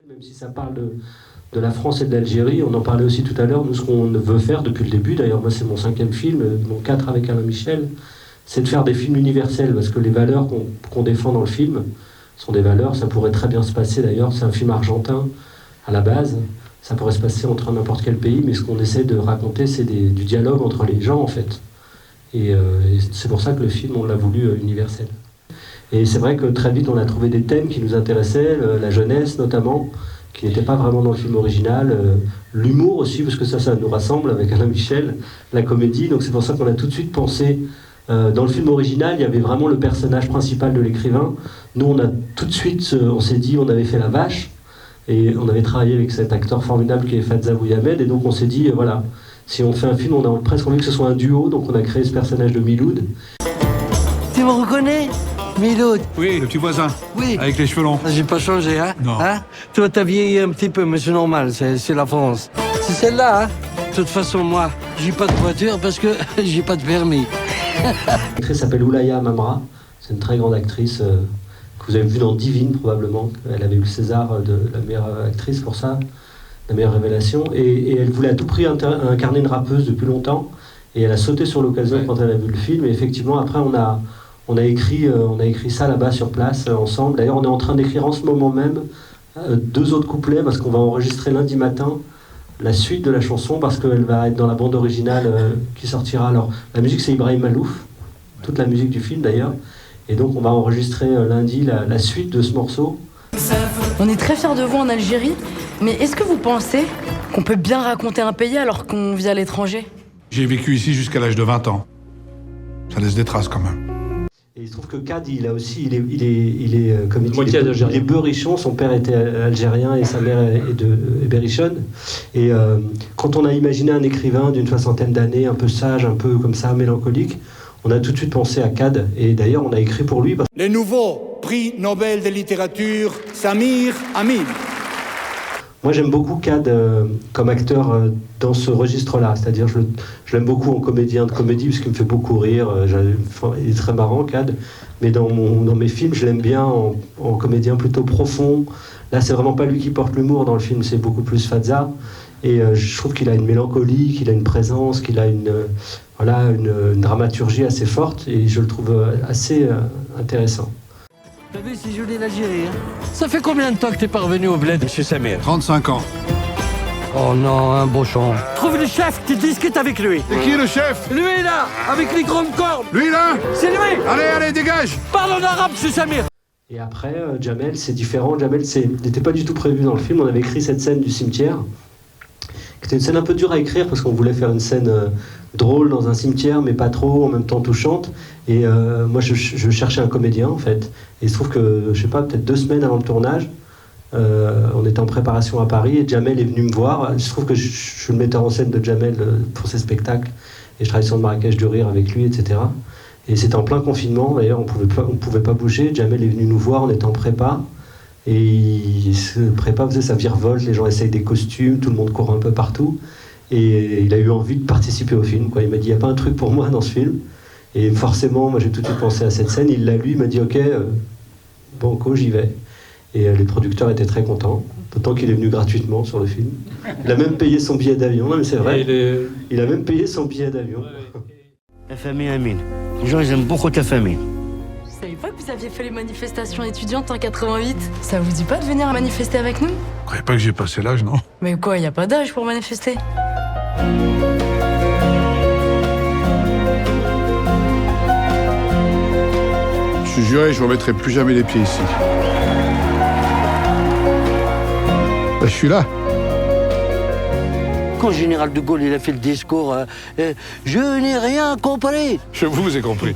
Même si ça parle de la France et de l'Algérie, on en parlait aussi tout à l'heure, nous ce qu'on veut faire depuis le début, d'ailleurs moi c'est mon 5e film, mon 4 avec Alain Michel, c'est de faire des films universels, parce que les valeurs qu'on défend dans le film sont des valeurs, ça pourrait très bien se passer d'ailleurs, c'est un film argentin à la base, ça pourrait se passer entre n'importe quel pays, mais ce qu'on essaie de raconter c'est du dialogue entre les gens en fait. Et c'est pour ça que le film on l'a voulu universel. Et c'est vrai que très vite on a trouvé des thèmes qui nous intéressaient, la jeunesse notamment, qui n'était pas vraiment dans le film original, l'humour aussi, parce que ça nous rassemble avec Alain Michel, la comédie, donc c'est pour ça qu'on a tout de suite pensé, dans le film original, il y avait vraiment le personnage principal de l'écrivain, nous on a tout de suite, on s'est dit, on avait fait La Vache, et on avait travaillé avec cet acteur formidable qui est Fadza Bouyamed, et donc on s'est dit, voilà, si on fait un film, on a presque envie que ce soit un duo, donc on a créé ce personnage de Miloud. Tu me reconnais, Miloud? Oui, le petit voisin. Oui. Avec les cheveux longs. J'ai pas changé, hein? Non. Hein? Toi, t'as vieilli un petit peu, mais c'est normal, c'est la France. C'est celle-là, hein? De toute façon, moi, j'ai pas de voiture parce que j'ai pas de permis. L'actrice s'appelle Oulaya Mamra, c'est une très grande actrice que vous avez vue dans Divine probablement. Elle avait eu le César de la meilleure actrice pour ça, la meilleure révélation. Et elle voulait à tout prix incarner une rappeuse depuis longtemps. Et elle a sauté sur l'occasion quand elle a vu le film. Et effectivement, après, on a écrit ça là-bas sur place ensemble. D'ailleurs, on est en train d'écrire en ce moment même 2 autres couplets parce qu'on va enregistrer lundi matin la suite de la chanson parce qu'elle va être dans la bande originale qui sortira. Alors, la musique, c'est Ibrahim Malouf, toute la musique du film d'ailleurs. Et donc, on va enregistrer lundi la suite de ce morceau. On est très fiers de vous en Algérie, mais est-ce que vous pensez qu'on peut bien raconter un pays alors qu'on vit à l'étranger ? J'ai vécu ici jusqu'à l'âge de 20 ans. Ça laisse des traces quand même. Et il se trouve que Kad, il est comme il dit, il est beurrichon. Son père était algérien et sa mère est berrichonne. Et quand on a imaginé un écrivain d'une 60aine d'années, un peu sage, un peu comme ça, mélancolique, on a tout de suite pensé à Kad. Et d'ailleurs, on a écrit pour lui. Le nouveau prix Nobel de littérature, Samir Amin. Moi, j'aime beaucoup Kad comme acteur dans ce registre-là. C'est-à-dire, je l'aime beaucoup en comédien de comédie, parce qu'il me fait beaucoup rire. Il est très marrant, Kad. Mais dans mes films, je l'aime bien en comédien plutôt profond. Là, c'est vraiment pas lui qui porte l'humour dans le film, c'est beaucoup plus Fadza. Et je trouve qu'il a une mélancolie, qu'il a une présence, qu'il a une dramaturgie assez forte. Et je le trouve assez intéressant. T'as vu, c'est joli l'Algérie, hein? Ça fait combien de temps que t'es pas revenu au bled, monsieur Samir? 35 ans. Oh non, un bochon. Trouve le chef, tu discutes avec lui. C'est qui le chef? Lui là, avec les grandes cornes. Lui là? C'est lui. Allez, dégage! Parle en arabe, monsieur Samir. Et après, Jamel, c'est différent. Jamel, n'était pas du tout prévu dans le film. On avait écrit cette scène du cimetière, qui était une scène un peu dure à écrire, parce qu'on voulait faire une scène drôle dans un cimetière, mais pas trop, en même temps touchante. Et moi, je cherchais un comédien, en fait. Et il se trouve que, je sais pas, peut-être 2 semaines avant le tournage, on était en préparation à Paris, et Jamel est venu me voir. Il se trouve que je suis le metteur en scène de Jamel pour ses spectacles, et je travaille sur le Marrakech du Rire avec lui, etc. Et c'était en plein confinement, d'ailleurs, on pouvait pas bouger. Jamel est venu nous voir, on était en prépa. Et prépa, vous savez, ça virevolte, les gens essayent des costumes, tout le monde court un peu partout. Et il a eu envie de participer au film, quoi. Il m'a dit, il n'y a pas un truc pour moi dans ce film. Et forcément, moi j'ai tout de suite pensé à cette scène. Il l'a lu, il m'a dit, ok, banco, j'y vais. Et les producteurs étaient très contents, d'autant qu'il est venu gratuitement sur le film. Il a même payé son billet d'avion, non mais c'est vrai. Il a même payé son billet d'avion. Ta famille Amine. Les gens, ils aiment beaucoup ta famille. Je savais pas que vous aviez fait les manifestations étudiantes en 88. Ça vous dit pas de venir manifester avec nous ? Vous croyez pas que j'ai passé l'âge, non? Mais quoi, y a pas d'âge pour manifester ? Je suis juré, je ne remettrai plus jamais les pieds ici. Je suis là. Quand le général de Gaulle il a fait le discours, je n'ai rien compris. Je vous ai compris.